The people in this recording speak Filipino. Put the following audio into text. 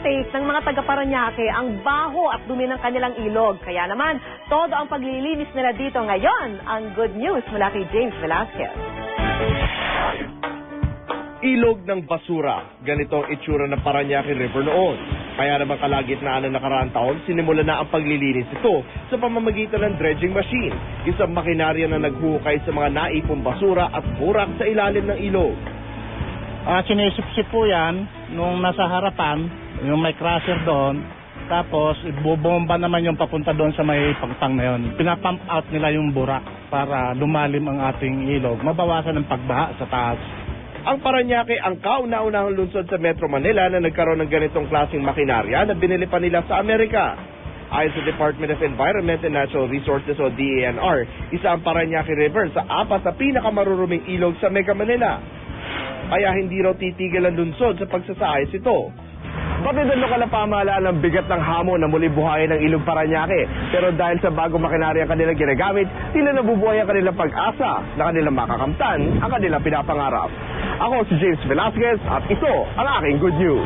take ng mga taga-Parañaque ang baho at dumi ng kanilang ilog. Kaya naman, todo ang paglilinis nila dito ngayon. Ang good news mula kay James Velasquez. Ilog ng basura. Ganito ang itsura ng Parañaque River noon. Kaya naman kalagitnaan ng nakaraang taon, sinimula na ang paglilinis ito sa pamamagitan ng dredging machine, isang makinarya na naghuhukay sa mga naipong basura at burak sa ilalim ng ilog. Sinisip-sip po yan nung nasa harapan, yung may crusher doon, tapos ibubomba naman yung papunta doon sa may pagpang na yun. Pinapump out nila yung burak para lumalim ang ating ilog, mabawasan ang pagbaha sa taas. Ang Parañaque ang kauna-unahang lungsod sa Metro Manila na nagkaroon ng ganitong klaseng makinarya na binili pa nila sa Amerika. Ayon sa Department of Environment and Natural Resources o DENR, isa ang Parañaque River sa 4 na pinakamaruruming ilog sa Mega Manila. Kaya hindi raw titigil ang lungsod sa pagsasaayos ito. Pati ng lokal na pamahalaan ang bigat ng hamon na muli buhayin ng ilog Parañaque. Pero dahil sa bagong makinarya ang kanilang ginagamit, tila nabubuhay ang kanilang pag-asa na kanilang makakamtan ang kanilang pinapangarap. Ako si James Velasquez at ito ang aking good news.